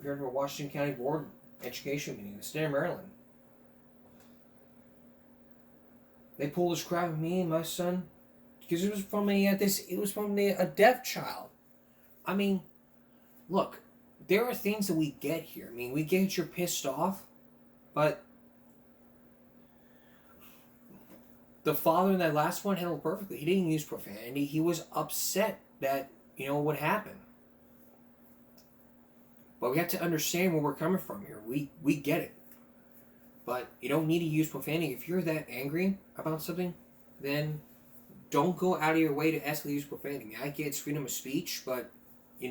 hearing for Washington County Board Education meeting in the state of Maryland. They pulled this crap at me and my son because it was from a deaf child. I mean, look, there are things that we get here. I mean, we get you're pissed off, but the father in that last one handled perfectly. He didn't use profanity. He was upset that, what happened. But we have to understand where we're coming from here. We get it. But you don't need to use profanity. If you're that angry about something, then don't go out of your way to escalate use profanity. I get it's freedom of speech, but, you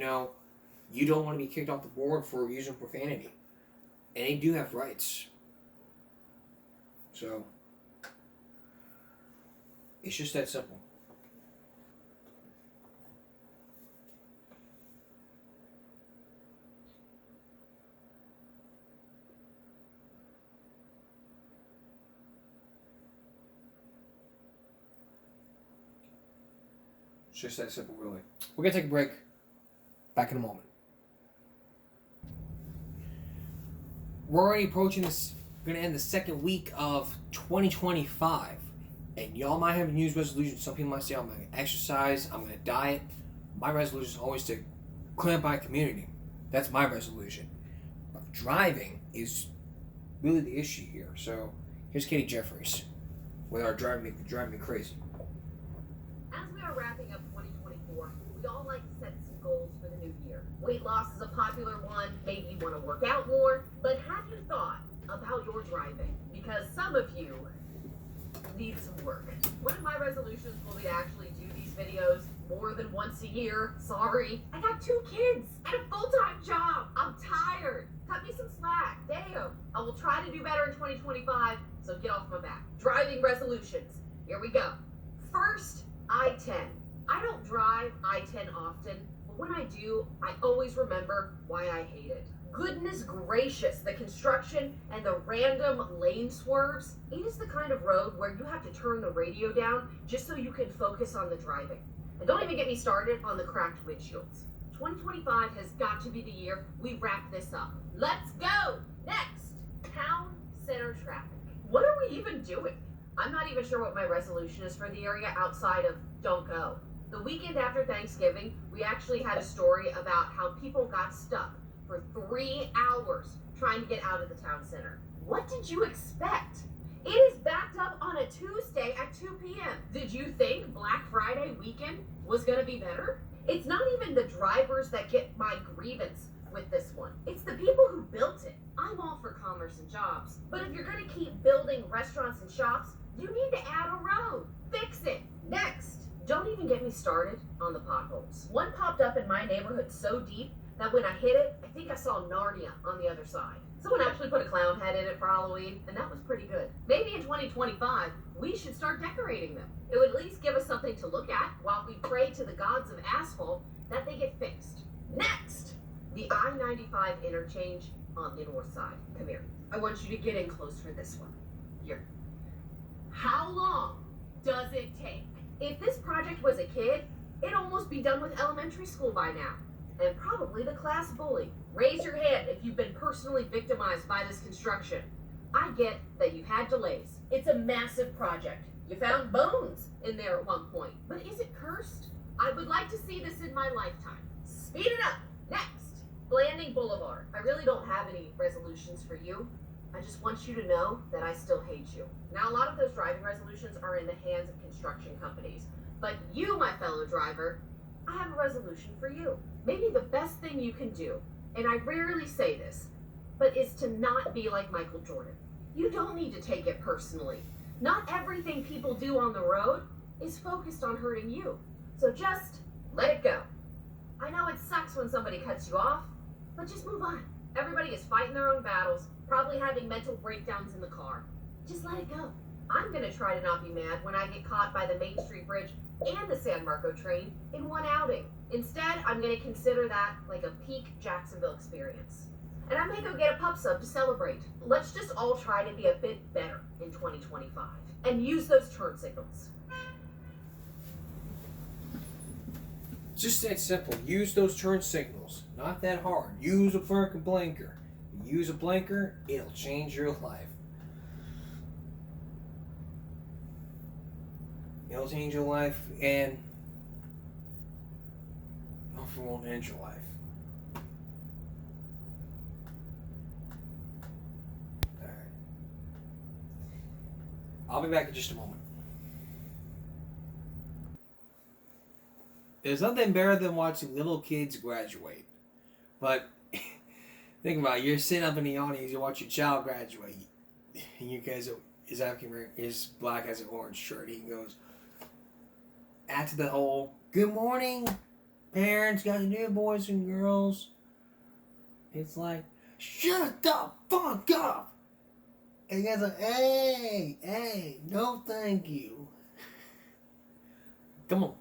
don't want to be kicked off the board for using profanity. And they do have rights. So, it's just that simple. It's just that simple, really. We're going to take a break. Back in a moment. We're already approaching this. We're going to end the second week of 2025. And y'all might have a New Year's resolution. Some people might say, I'm going to exercise. I'm going to diet. My resolution is always to clean up my community. That's my resolution. But driving is really the issue here. So here's Katie Jeffries with our driving me crazy. As we are wrapping up 2024, we all like to set some goals for the new year. Weight loss is a popular one. Maybe you want to work out more. But have you thought about your driving? Because some of you need some work. One of my resolutions will be to actually do these videos more than once a year. Sorry. I got 2 kids and a full-time job. I'm tired. Cut me some slack. Damn. I will try to do better in 2025, so get off my back. Driving resolutions. Here we go. First, I-10. I don't drive I-10 often, but when I do, I always remember why I hate it. Goodness gracious, the construction and the random lane swerves. It is the kind of road where you have to turn the radio down just so you can focus on the driving. And don't even get me started on the cracked windshields. 2025 has got to be the year we wrap this up. Let's go! Next, town center traffic. What are we even doing? I'm not even sure what my resolution is for the area outside of don't go. The weekend after Thanksgiving, we actually had a story about how people got stuck for 3 hours trying to get out of the town center. What did you expect? It is backed up on a Tuesday at 2 p.m. Did you think Black Friday weekend was gonna be better? It's not even the drivers that get my grievance with this one. It's the people who built it. I'm all for commerce and jobs, but if you're gonna keep building restaurants and shops, you need to add a road. Fix it. Next, don't even get me started on the potholes. One popped up in my neighborhood so deep that when I hit it, I think I saw Narnia on the other side. Someone actually put a clown head in it for Halloween, and that was pretty good. Maybe in 2025, we should start decorating them. It would at least give us something to look at while we pray to the gods of asphalt that they get fixed. Next, the I-95 interchange on the north side. Come here. I want you to get in close for this one. Here. How long does it take? If this project was a kid, it'd almost be done with elementary school by now. And probably the class bully. Raise your hand if you've been personally victimized by this construction. I get that you've had delays. It's a massive project. You found bones in there at one point. But is it cursed? I would like to see this in my lifetime. Speed it up. Next, Blanding Boulevard. I really don't have any resolutions for you. I just want you to know that I still hate you. Now, a lot of those driving resolutions are in the hands of construction companies. But you, my fellow driver, I have a resolution for you. Maybe the best thing you can do, and I rarely say this, but is to not be like Michael Jordan. You don't need to take it personally. Not everything people do on the road is focused on hurting you. So just let it go. I know it sucks when somebody cuts you off, but just move on. Everybody is fighting their own battles, probably having mental breakdowns in the car. Just let it go. I'm gonna try to not be mad when I get caught by the Main Street Bridge and the San Marco train in one outing. Instead, I'm gonna consider that like a peak Jacksonville experience. And I may go get a pup sub to celebrate. Let's just all try to be a bit better in 2025 and use those turn signals. Just that simple. Use those turn signals. Not that hard. Use a freaking blinker. Use a blinker, it'll change your life. It'll change your life, and hopefully won't end your life. Alright. I'll be back in just a moment. There's nothing better than watching little kids graduate. But think about it, you're sitting up in the audience, you watch your child graduate, and you guys is black, has an orange shirt. He goes, after the whole, good morning, parents, got to do, boys and girls. It's like, shut the fuck up. And you guys are like, hey, no thank you. Come on.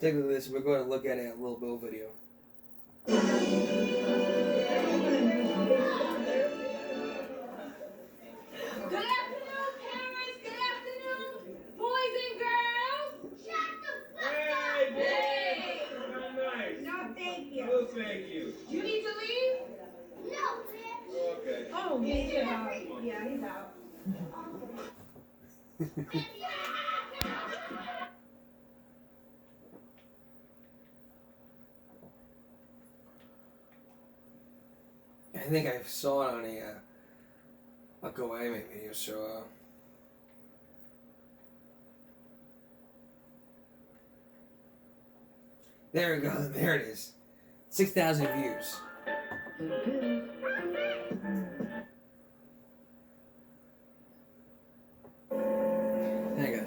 Take a look at this. We're going to look at it in a little Bill video. Good afternoon, parents. Good afternoon, boys and girls. Oh, yeah, he's out. I think I saw it on a Go Anime video, so there we go. There it is. 6,000 views. There you go.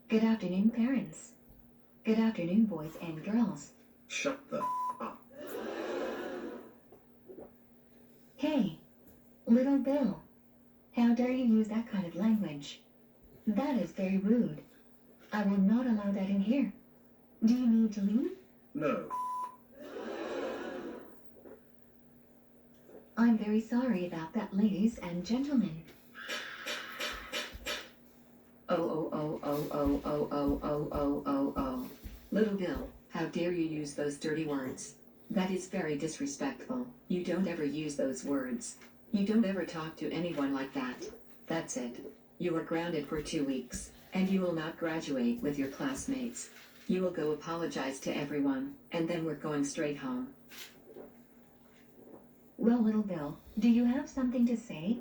Good afternoon, parents. Good afternoon, boys and girls. Shut the up. Hey, little Bill. How dare you use that kind of language? That is very rude. I will not allow that in here. Do you need to leave? No. I'm very sorry about that, ladies and gentlemen. Oh. Little Bill, how dare you use those dirty words? That is very disrespectful. You don't ever use those words. You don't ever talk to anyone like that. That's it. You are grounded for 2 weeks, and you will not graduate with your classmates. You will go apologize to everyone, and then we're going straight home. Well, little Bill, do you have something to say?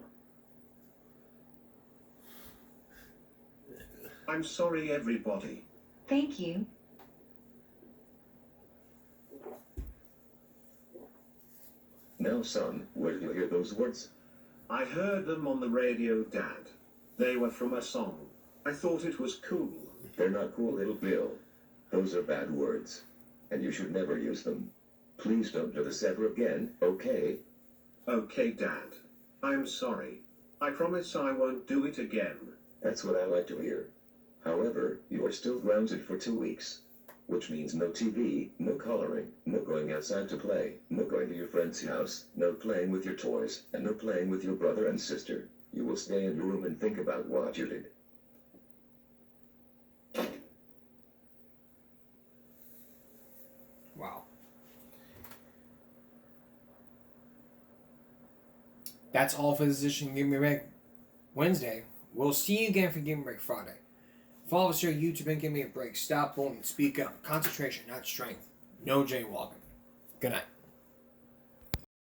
I'm sorry, everybody. Thank you. Now, son, where did you hear those words? I heard them on the radio, Dad. They were from a song. I thought it was cool. They're not cool, little Bill. Those are bad words, and you should never use them. Please don't do this ever again, okay? Okay, Dad. I'm sorry. I promise I won't do it again. That's what I like to hear. However, you are still grounded for 2 weeks, which means no TV, no coloring, no going outside to play, no going to your friend's house, no playing with your toys, and no playing with your brother and sister. You will stay in your room and think about what you did. Wow. That's all for this edition of Give Me a Break Wednesday. We'll see you again for Give Me a Break Friday. Follow us here on YouTube and Give Me a Break. Stop bullying. Speak up. Concentration, not strength. No jaywalking. Good night.